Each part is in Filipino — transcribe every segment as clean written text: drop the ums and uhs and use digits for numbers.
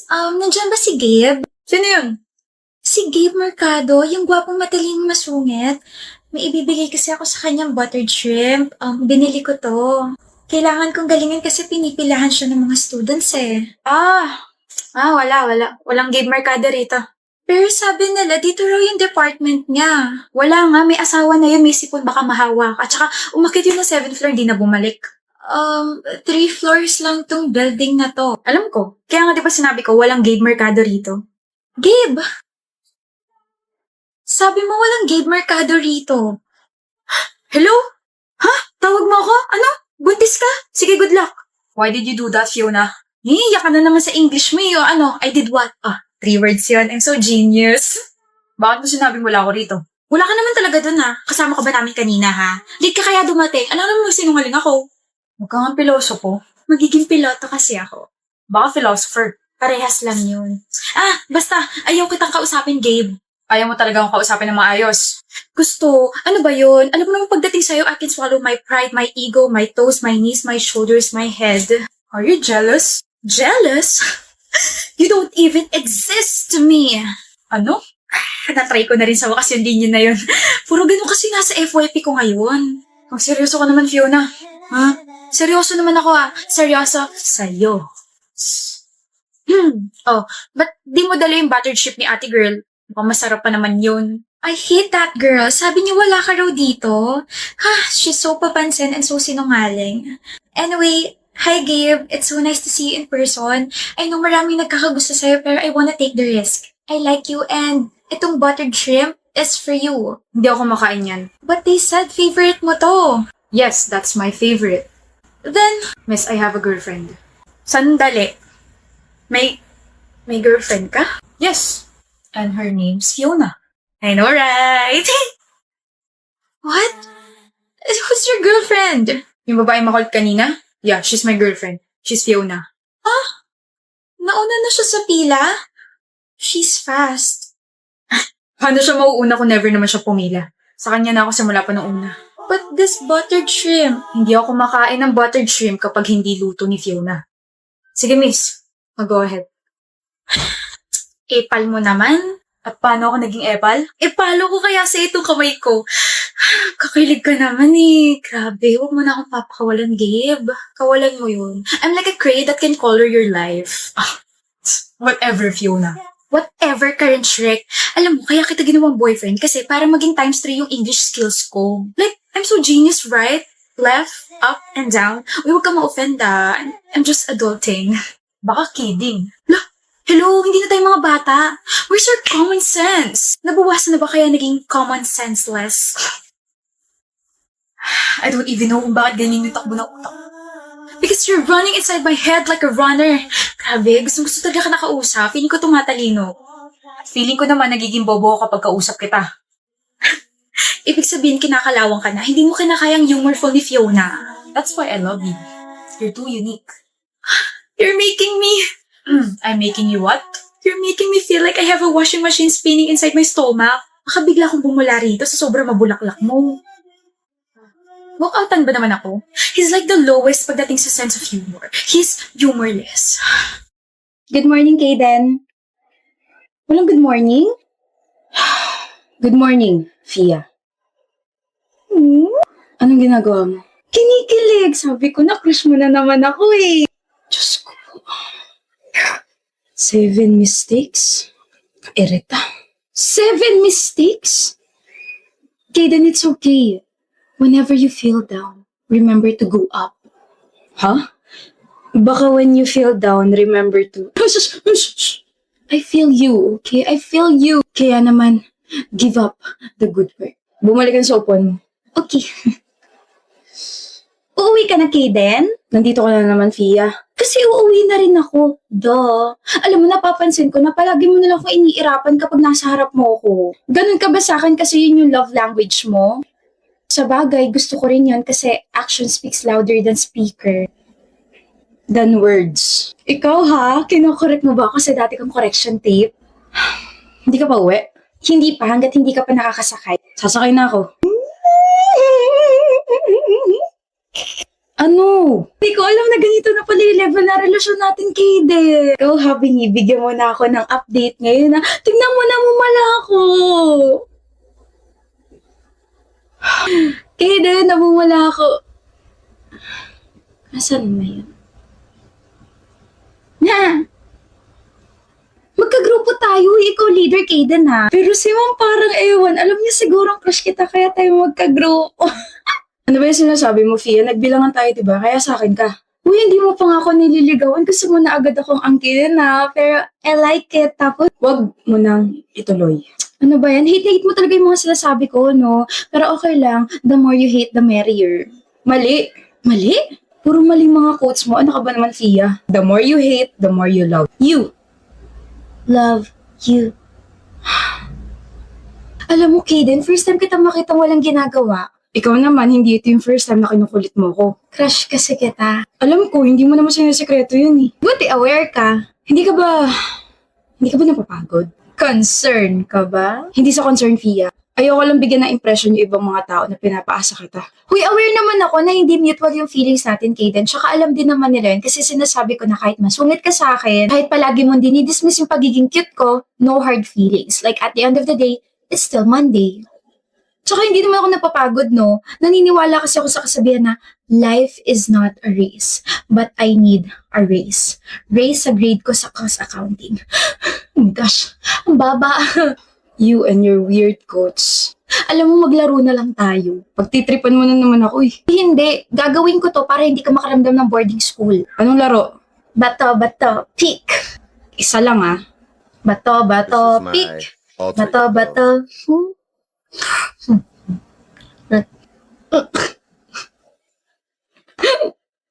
Nandiyan ba si Gabe? Sino yun? Si Gabe Mercado, yung gwapong mataling masungit. May ibibigay kasi ako sa kanyang buttered shrimp. Binili ko to. Kailangan kong galingin kasi pinipilahan siya ng mga students eh. Wala. Walang Gabe Mercado rito. Pero sabi nila, dito raw yung department niya. Wala nga, may asawa na yun, may sipon, baka mahawa ka. At saka, umakit yun ng 7th floor, di na bumalik. 3 floors lang tong building na to. Alam ko. Kaya nga di ba sinabi ko, walang Gabe Mercado rito. Gabe! Sabi mo walang Gabe Mercado rito. Hello? Ha? Tawag mo ako? Ano? Buntis ka? Sige, good luck. Why did you do that, Fiona? Iiyak ka na naman sa English mo yun. I did what? 3 words yun. I'm so genius. Bakit mo sinabing wala ako rito? Wala ka naman talaga dun ha. Kasama ka ba namin kanina ha? Late ka kaya dumating. Alam naman mo sinungaling ako. Huwag kang pilosopo. Magiging piloto kasi ako. Baka philosopher. Parehas lang yun. Basta, ayaw kitang kausapin, Gabe. Ayaw mo talaga akong kausapin ng maayos. Gusto. Ano ba yun? Alam mo naman pagdating sa'yo, I can swallow my pride, my ego, my toes, my knees, my shoulders, my head. Are you jealous? Jealous? You don't even exist to me. Ano? Na-try ko na rin sa wakas yung linya na yun. Puro ganun kasi nasa FYP ko ngayon. Seryoso ka naman, Fiona. Ha? Seryoso naman ako Seryoso sa'yo. Ba't di mo dala yung buttered shrimp ni ate girl? Mukhang masarap pa naman yun. I hate that girl. Sabi niya wala ka raw dito. She's so papansin and so sinungaling. Anyway, hi Gabe. It's so nice to see you in person. I know maraming nagkakagusto sa'yo pero I wanna take the risk. I like you and itong buttered shrimp is for you. Hindi ako kumakain yan. But they said favorite mo to. Yes, that's my favorite. Then, Miss, I have a girlfriend. sandali. May girlfriend ka? Yes. And her name's Fiona. I know, right? What? Who's your girlfriend? Yung babae makulit kanina? Yeah, she's my girlfriend. She's Fiona. Nauna na siya sa pila? She's fast. Paano siya mauuna kung never naman siya pumila? Sa kanya na ako simula pa nung una. But this buttered shrimp. Hindi ako kumakain ng buttered shrimp kapag hindi luto ni Fiona. Sige, miss. Go ahead. Epal mo naman. At paano ako naging epal? Epalo ko kaya sa itong kamay ko. Kakilig ka naman eh. Grabe, huwag mo na akong papakawalan, Gabe. Kawalan mo yun. I'm like a cray that can color your life. Whatever, Fiona. Whatever, Karen Shrek. Alam mo, kaya kita ginawang boyfriend kasi para maging times 3 yung English skills ko. Like, I'm so genius, right? Left, up, and down. Uy, huwag ka ma-offend I'm just adulting. Baka kidding. Hello, hindi na tayo mga bata. Where's your common sense? Nabawasan na ba kaya naging common senseless? I don't even know kung bakit ganyan yung takbo ng utak. Because you're running inside my head like a runner. Grabe, gusto talaga ka nakausap. Feeling ko tumatalino. Feeling ko naman nagiging bobo ako kapag kausap kita. Ibig sabihin kinakalawang ka na. Hindi mo kinakayang humorful ni Fiona. That's why I love you. You're too unique. You're making me... I'm making you what? You're making me feel like I have a washing machine spinning inside my stomach. Baka bigla akong bumula rito sa sobrang mabulaklak mo. Walkoutan ba naman ako? He's like the lowest pagdating sa sense of humor. He's humorless. Good morning, Kaden. Walang good morning? Good morning, Fia. Anong ginagawa mo? Kinikilig. Sabi ko na, crush mo na naman ako eh. Diyos ko. 7 mistakes? Kairita. 7 mistakes? Kaden, it's okay. Whenever you feel down, remember to go up. Huh? Baka when you feel down, remember to... I feel you, okay? I feel you. Kaya naman, give up the good work. Bumalik ang sa upuan mo. Okay. Uuwi ka na, Kaden? Nandito ka na naman, Fia. Kasi uuwi na rin ako. Duh. Alam mo, napapansin ko na palagi mo na lang ako iniirapan kapag nasa harap mo ako. Ganun ka ba sa akin kasi yun yung love language mo? Sa bagay, gusto ko rin yun kasi action speaks louder than words. Ikaw ha? Kinokorek mo ba ako sa dati kong correction tape? Hindi ka pa uwi? Hindi pa, hanggat hindi ka pa nakakasakay. Sasakay na ako. Ano? Hindi ko alam na ganito na pala yung level na relasyon natin, Kaden. Ikaw, Habingi, bigyan mo na ako ng update ngayon na tignan mo na mumala ako. Kaden, namumula ako. Asan na yun? Na! Magkagrupo tayo, ikaw leader, Kaden ha. Pero si Ma'am parang ewan, alam niya sigurong crush kita kaya tayo magkagrupo. Ano ba yung sinasabi mo, Fia? Nagbilangan tayo, diba? Kaya sa akin ka. Uy, hindi mo pa nga ako nililigawan. Gusto mo na agad akong angkinin na. Pero I like it. Tapos, wag mo nang ituloy. Ano ba yan? Hate mo talaga yung mga sinasabi ko, no? Pero okay lang. The more you hate, the merrier. Mali. Mali? Puro mali mga quotes mo. Ano ka ba naman, Fia? The more you hate, the more you love. You. Love you. Alam mo, Kaden, first time kita makita walang ginagawa. Ikaw naman, hindi ito yung first time na kinukulit mo ko. Crush kasi kita. Alam ko, hindi mo naman sinasekreto yun eh. Buti aware ka. Hindi ka ba napapagod? Concern ka ba? Hindi sa concern, Fia. Ayoko lang bigyan ng impression yung ibang mga tao na pinapaasa kita. Huy, aware naman ako na hindi mutual yung feelings natin, Kaden. Tsaka alam din naman nila yun kasi sinasabi ko na kahit masungit ka sa akin, kahit palagi mong dinidismiss yung pagiging cute ko, no hard feelings. Like at the end of the day, it's still Monday. Tsaka hindi naman ako napapagod, no? Naniniwala kasi ako sa kasabihan na life is not a race, but I need a race. Race sa grade ko sa cost accounting. Oh my gosh, ang baba. You and your weird quotes. Alam mo, maglaro na lang tayo. Pagtitripan mo na naman ako eh. Hindi, gagawin ko to para hindi ka makaramdam ng boarding school. Anong laro? Bato, pick. Isa lang ah. Bato, pick. Bato,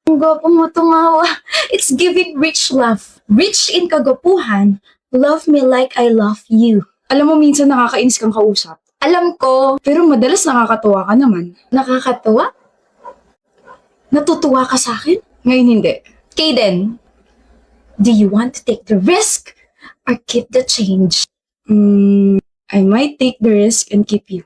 Ang gwapo mo tumawa. It's giving rich love. Rich in kagapuhan. Love me like I love you. Alam mo, minsan nakakainis kang kausap. Alam ko, pero madalas nakakatuwa ka naman. Nakakatuwa? Natutuwa ka sa akin? Ngayon hindi. Kaden, do you want to take the risk or keep the change? I might take the risk and keep you.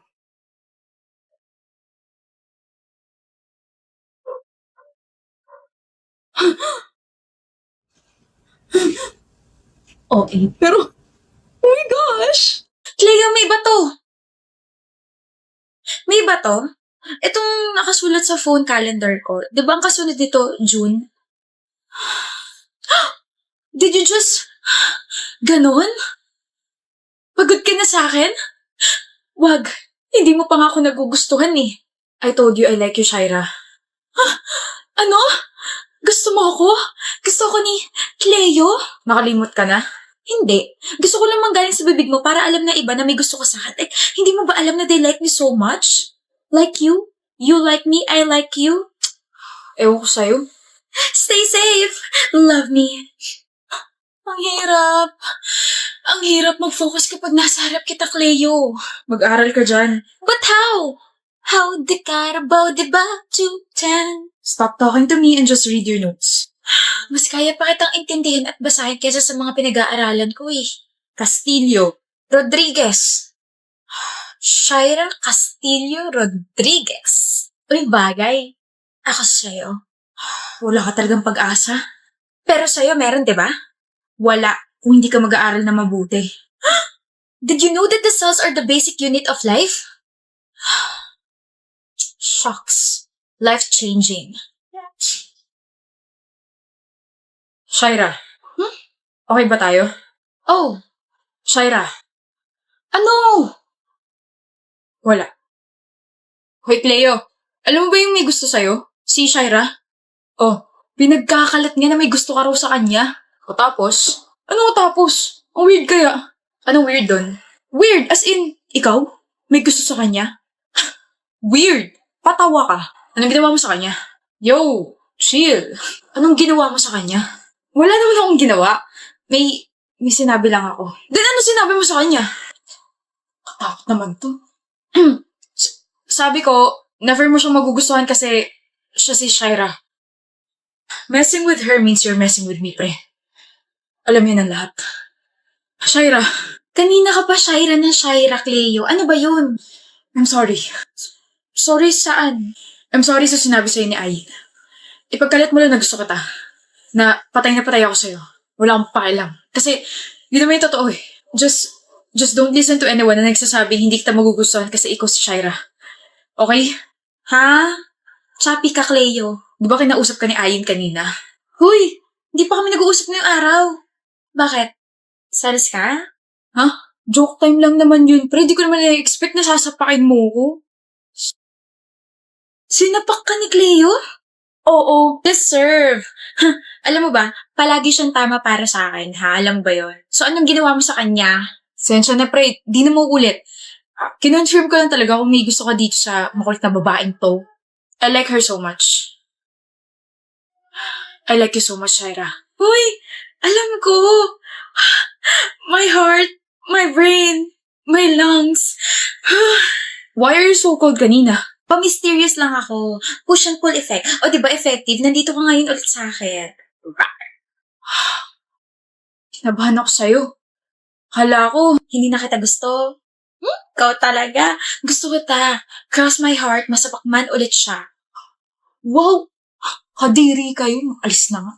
Okay, pero, oh my gosh! Cleo, may bato! May bato? Itong nakasulat sa phone calendar ko. Di ba ang kasunod dito, June? Did you just... Ganon? Pagod ka na sa akin? Wag. Hindi mo pa nga ako nagugustuhan eh. I told you I like you, Shaira. Ano? Gusto mo ako? Gusto ko ni Cleo? Nakalimot ka na? Hindi. Gusto ko lang manggaling sa bibig mo para alam na iba na may gusto ko sa akin. Hindi mo ba alam na they like me so much? Like you? You like me, I like you? Ewan ko sa'yo. Stay safe! Love me. Ang hirap. Ang hirap mag-focus kapag nasa harap kita, Cleo. Mag-aral ka dyan. But how? How the carabao de ba to 10? Stop talking to me and just read your notes. Mas kaya pa kitang intindihin at basahin kaysa sa mga pinag-aaralan ko eh. Castillo Rodriguez. Shaira Castillo Rodriguez. Uy, bagay. Ako sa'yo. Wala ka talagang pag-asa. Pero sa'yo meron, di ba? Wala kung hindi ka mag-aaral na mabuti. Did you know that the cells are the basic unit of life? Shocks. Life-changing. Shaira. Okay ba tayo? Oh, Shaira. Ano? Wala. Hoy, Cleo. Alam mo ba yung may gusto sa'yo? Si Shaira? Oh, pinagkakalat niya na may gusto ka raw sa kanya. O tapos? Ano tapos? Ang weird kaya. Anong weird dun? Weird as in, ikaw? May gusto sa kanya? Weird. Patawa ka. Anong ginawa mo sa kanya? Yo, chill. Anong ginawa mo sa kanya? Wala naman akong ginawa. May sinabi lang ako. Then ano sinabi mo sa kanya? Katakot naman to. Sabi ko, never mo siyang magugustuhan kasi siya si Shaira. Messing with her means you're messing with me, pre. Alam yun ang lahat. Shaira. Kanina ka pa Shaira ng Shaira, Cleo. Ano ba yun? I'm sorry. Sorry saan? I'm sorry sa sinabi sa'yo ni Ay. ipagkalit mo lang na gusto kita. Na patay ako sa'yo. Wala akong pakialam. Kasi, yun naman yung totoo eh. Just don't listen to anyone na nagsasabing hindi kita magugustuhan kasi ikaw si Shaira. Okay? Ha? Choppy ka, Cleo. Di ba kinausap ka ni Ayin kanina? Huy! Hindi pa kami nag-uusap ngayong araw. Bakit? Salas ka? Joke time lang naman yun. Pero di ko naman na-expect na sasapakin mo ko. Sinapak ka ni Cleo? Oo. Deserve. Alam mo ba, palagi siyang tama para sa akin, ha? Alam mo ba yun? So, anong ginawa mo sa kanya? Sensya na pre, di na mo ulit. Kinonfirm ko lang talaga kung may gusto ka dito sa makulit na babaeng to. I like her so much. I like you so much, Shaira. Uy! Alam ko! My heart, my brain, my lungs. Why are you so cold kanina? Pa-mysterious lang ako. Push and pull effect. O, di ba effective? Nandito ka ngayon ulit sa akin. Kinabahan ako sa'yo. Kala ko, Hindi na kita gusto. Ikaw talaga. Gusto kita. Cross my heart, masapakman ulit siya. wow! Kadiri kayo. Alis na nga.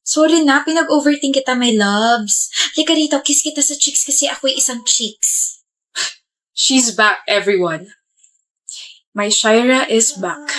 Sorry na, pinag-overthink kita, my loves. Halika rito, kiss kita sa cheeks kasi ako'y isang cheeks. She's back, everyone. My Shaira is back.